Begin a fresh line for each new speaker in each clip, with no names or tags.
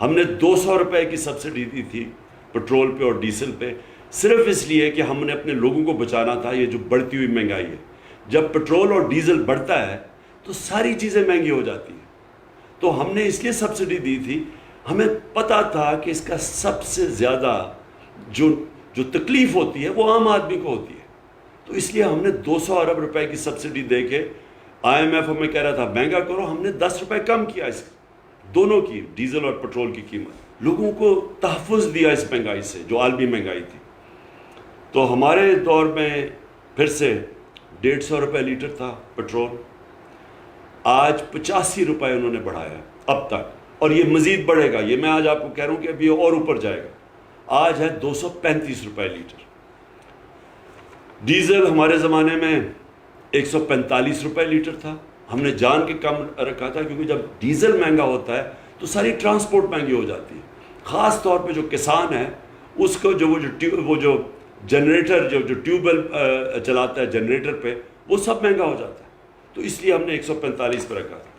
ہم نے 200 روپے کی سبسڈی دی تھی پٹرول پہ اور ڈیزل پہ، صرف اس لیے کہ ہم نے اپنے لوگوں کو بچانا تھا یہ جو بڑھتی ہوئی مہنگائی ہے۔ جب پٹرول اور ڈیزل بڑھتا ہے تو ساری چیزیں مہنگی ہو جاتی ہیں، تو ہم نے اس لیے سبسڈی دی تھی، ہمیں پتہ تھا کہ اس کا سب سے زیادہ جو تکلیف ہوتی ہے وہ عام آدمی کو ہوتی ہے، تو اس لیے ہم نے 200 ارب روپے کی سبسڈی دے کے، آئی ایم ایف ہمیں کہہ رہا تھا مہنگا کرو، ہم نے 10 روپے کم کیا اس دونوں کی، ڈیزل اور پٹرول کی قیمت، لوگوں کو تحفظ دیا اس مہنگائی سے جو عالمی مہنگائی تھی۔ تو ہمارے دور میں پھر سے 150 روپے لیٹر تھا پٹرول، آج 85 روپے انہوں نے بڑھایا اب تک، اور یہ مزید بڑھے گا، یہ میں آج آپ کو کہہ رہا ہوں کہ ابھی اور اوپر جائے گا، آج ہے 235 روپے لیٹر۔ ڈیزل ہمارے زمانے میں 145 روپے لیٹر تھا، ہم نے جان کے کم رکھا تھا، کیونکہ جب ڈیزل مہنگا ہوتا ہے تو ساری ٹرانسپورٹ مہنگی ہو جاتی ہے، خاص طور پہ جو کسان ہے اس کو وہ جو جنریٹر جو ٹیوب ویل چلاتا ہے جنریٹر پہ، وہ سب مہنگا ہو جاتا ہے، تو اس لیے ہم نے 145 پہ رکھا تھا۔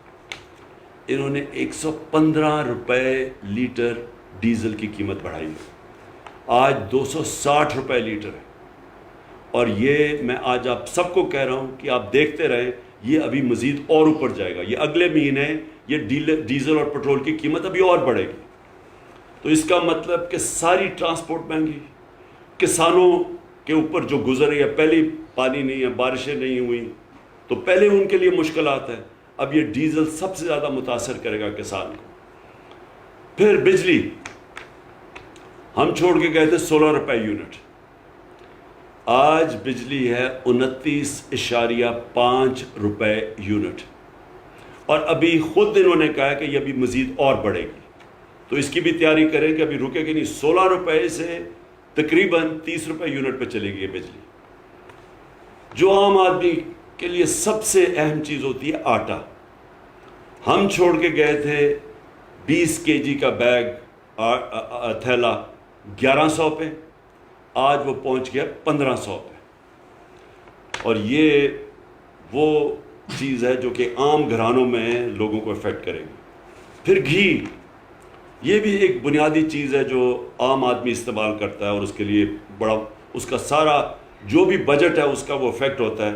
انہوں نے 115 روپے لیٹر ڈیزل کی قیمت بڑھائی ہے، آج 260 روپے لیٹر ہے، اور یہ میں آج آپ سب کو کہہ رہا ہوں کہ آپ دیکھتے رہیں، یہ ابھی مزید اور اوپر جائے گا، یہ اگلے مہینے یہ ڈیزل اور پٹرول کی قیمت ابھی اور بڑھے گی۔ تو اس کا مطلب کہ ساری ٹرانسپورٹ مہنگی، کسانوں کے اوپر جو گزر رہی ہے، پہلی پانی نہیں ہے، بارشیں نہیں ہوئی تو پہلے ان کے لیے مشکلات ہیں، اب یہ ڈیزل سب سے زیادہ متاثر کرے گا کسان کو۔ پھر بجلی ہم چھوڑ کے گئے تھے 16 روپے یونٹ، آج بجلی ہے 29.5 روپے یونٹ، اور ابھی خود انہوں نے کہا کہ یہ ابھی مزید اور بڑھے گی، تو اس کی بھی تیاری کریں کہ ابھی رکے گی نہیں، 16 روپے سے تقریباً 30 روپے یونٹ پہ چلے گی یہ بجلی۔ جو عام آدمی کے لیے سب سے اہم چیز ہوتی ہے آٹا، ہم چھوڑ کے گئے تھے 20 kg کا بیگ تھیلا 1100 پہ، آج وہ پہنچ گیا 1500 پہ، اور یہ وہ چیز ہے جو کہ عام گھرانوں میں لوگوں کو افیکٹ کرے گی۔ پھر گھی، یہ بھی ایک بنیادی چیز ہے جو عام آدمی استعمال کرتا ہے، اور اس کے لیے بڑا اس کا سارا جو بھی بجٹ ہے اس کا وہ افیکٹ ہوتا ہے۔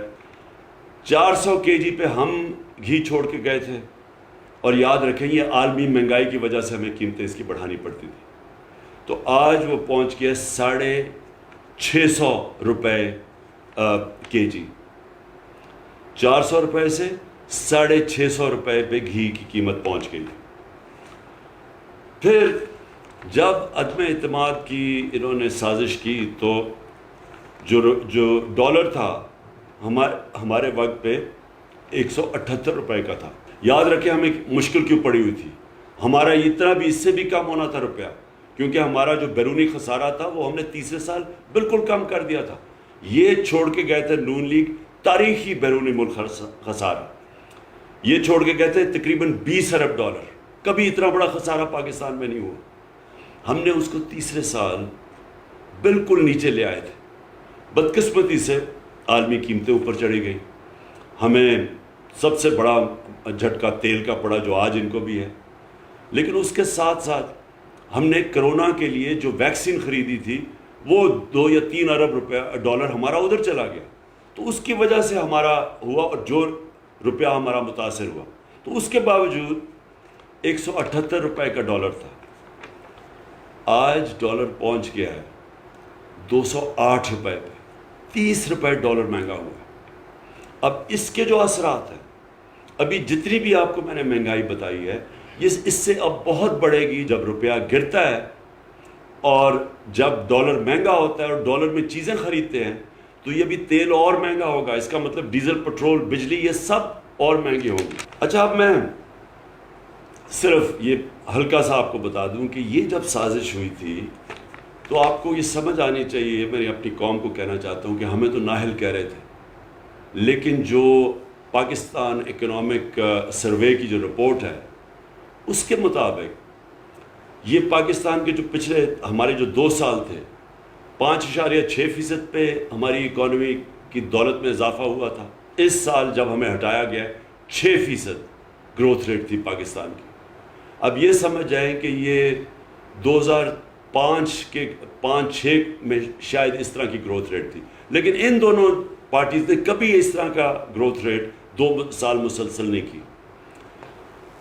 400 kg پہ ہم گھی چھوڑ کے گئے تھے، اور یاد رکھیں یہ عالمی مہنگائی کی وجہ سے ہمیں قیمتیں اس کی بڑھانی پڑتی تھی، تو آج وہ پہنچ گیا 650 روپے kg، 400 روپے سے 650 روپے پہ گھی کی قیمت پہنچ گئی۔ پھر جب عدم اعتماد کی انہوں نے سازش کی تو جو ڈالر تھا ہمارے وقت پہ 178 روپے کا تھا۔ یاد رکھیں ہمیں مشکل کیوں پڑی ہوئی تھی، ہمارا اتنا بھی اس سے بھی کم ہونا تھا روپیہ، کیونکہ ہمارا جو بیرونی خسارہ تھا وہ ہم نے تیسرے سال بالکل کم کر دیا تھا۔ یہ چھوڑ کے گئے تھے نون لیگ تاریخی بیرونی ملک خسارہ، یہ چھوڑ کے گئے تھے تقریباً 20 ارب ڈالر، کبھی اتنا بڑا خسارہ پاکستان میں نہیں ہوا، ہم نے اس کو تیسرے سال بالکل نیچے لے آئے تھے۔ بدقسمتی سے عالمی قیمتیں اوپر چڑھی گئیں، ہمیں سب سے بڑا جھٹکا تیل کا پڑا جو آج ان کو بھی ہے، لیکن اس کے ساتھ ساتھ ہم نے کرونا کے لیے جو ویکسین خریدی تھی وہ 2 یا 3 ارب ڈالر ہمارا ادھر چلا گیا، تو اس کی وجہ سے ہمارا ہوا، اور جو روپیہ ہمارا متاثر ہوا، تو اس کے باوجود 178 روپے کا ڈالر تھا، آج ڈالر پہنچ گیا ہے 208 روپے پہ، 30 روپے ڈالر مہنگا ہوا ہے۔ اب اس کے جو اثرات ہیں، ابھی جتنی بھی آپ کو میں نے مہنگائی بتائی ہے، یہ اس سے اب بہت بڑھے گی جب روپیہ گرتا ہے، اور جب ڈالر مہنگا ہوتا ہے اور ڈالر میں چیزیں خریدتے ہیں تو یہ بھی تیل اور مہنگا ہوگا، اس کا مطلب ڈیزل، پٹرول، بجلی، یہ سب اور مہنگی ہوں گی۔ اچھا، اب میں صرف یہ ہلکا سا آپ کو بتا دوں کہ یہ جب سازش ہوئی تھی تو آپ کو یہ سمجھ آنی چاہیے، میں اپنی قوم کو کہنا چاہتا ہوں کہ ہمیں تو نااہل کہہ رہے تھے، لیکن جو پاکستان اکنامک سروے کی جو رپورٹ ہے اس کے مطابق یہ پاکستان کے جو پچھلے ہمارے جو 2 سال تھے 5.6% پہ ہماری اکانومی کی دولت میں اضافہ ہوا تھا، اس سال جب ہمیں ہٹایا گیا 6% گروتھ ریٹ تھی پاکستان کی، اب یہ سمجھ جائیں کہ یہ 2005 کے 5-6 میں شاید اس طرح کی گروتھ ریٹ تھی، لیکن ان دونوں پارٹیز نے کبھی اس طرح کا گروتھ ریٹ 2 سال مسلسل نہیں کی.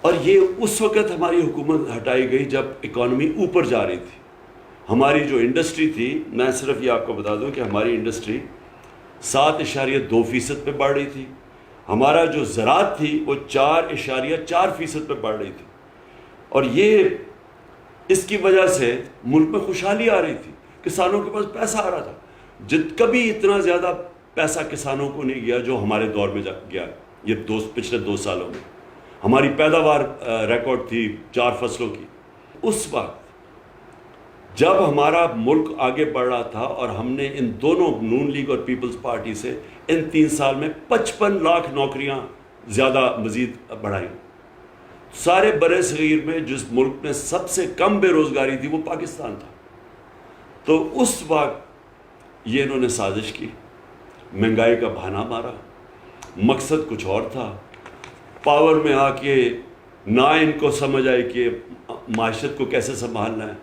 اور یہ اس وقت ہماری حکومت ہٹائی گئی جب اکانومی اوپر جا رہی تھی. ہماری جو انڈسٹری تھی، میں صرف یہ آپ کو بتا دوں کہ ہماری انڈسٹری 7.2% پہ بڑھ رہی تھی. ہمارا جو زراعت تھی وہ 4.4% پہ بڑھ رہی تھی. اور یہ اس کی وجہ سے ملک میں خوشحالی آ رہی تھی، کسانوں کے پاس پیسہ آ رہا تھا. کبھی اتنا زیادہ پیسہ کسانوں کو نہیں گیا جو ہمارے دور میں گیا یہ پچھلے 2 سالوں میں. ہماری پیداوار ریکارڈ تھی 4 فصلوں کی. اس وقت جب ہمارا ملک آگے بڑھ رہا تھا اور ہم نے ان دونوں نون لیگ اور پیپلز پارٹی سے ان 3 سال میں 55 لاکھ نوکریاں زیادہ مزید بڑھائیں. سارے برِ صغیر میں جس ملک میں سب سے کم بے روزگاری تھی وہ پاکستان تھا. تو اس وقت یہ انہوں نے سازش کی، مہنگائی کا بہانہ مارا. مقصد کچھ اور تھا. پاور میں آ کے نہ ان کو سمجھ آئی کہ معاشرت کو کیسے سنبھالنا ہے،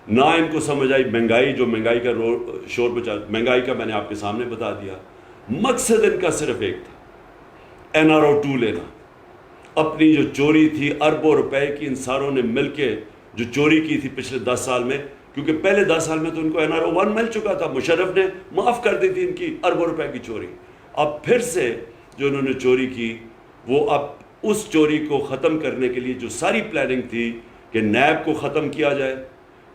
نہ ان کو سمجھ آئی مہنگائی کا شور بچا. مہنگائی کا میں نے آپ کے سامنے بتا دیا. مقصد ان کا صرف ایک تھا، NRO 2 لینا. اپنی جو چوری تھی اربوں روپے کی، ان ساروں نے مل کے جو چوری کی تھی پچھلے 10 سال میں، کیونکہ پہلے 10 سال میں تو ان کو NRO 1 مل چکا تھا، مشرف نے معاف کر دی تھی ان کی اربوں روپے کی چوری. اب پھر سے جو انہوں نے چوری کی، وہ اب اس چوری کو ختم کرنے کے لیے جو ساری پلاننگ تھی کہ نیب کو ختم کیا جائے،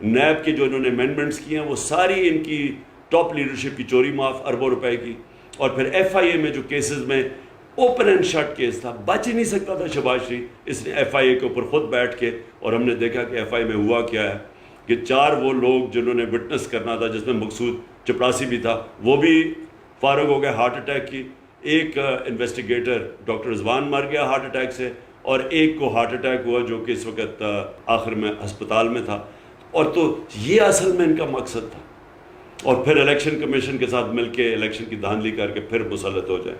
نیب کے جو انہوں نے امینڈمنٹس کیے ہیں وہ ساری ان کی ٹاپ لیڈرشپ کی چوری معاف اربوں روپے کی. اور پھر FIA میں جو کیسز میں اوپن اینڈ شٹ کیس تھا، بچ ہی نہیں سکتا تھا شہباز شریف، اس نے FIA کے اوپر خود بیٹھ کے، اور ہم نے دیکھا کہ FIA میں ہوا کیا ہے کہ 4 وہ لوگ جنہوں نے وٹنس کرنا تھا، جس میں مقصود چپڑاسی بھی تھا، وہ بھی فارغ ہو گئے ہارٹ اٹیک کی. ایک انویسٹیگیٹر ڈاکٹر رضوان مر گیا ہارٹ اٹیک سے، اور ایک کو ہارٹ اٹیک ہوا جو کہ اس وقت آخر میں ہسپتال میں تھا. اور تو یہ اصل میں ان کا مقصد تھا. اور پھر الیکشن کمیشن کے ساتھ مل کے الیکشن کی دھاندلی کر کے پھر مسلط ہو جائے.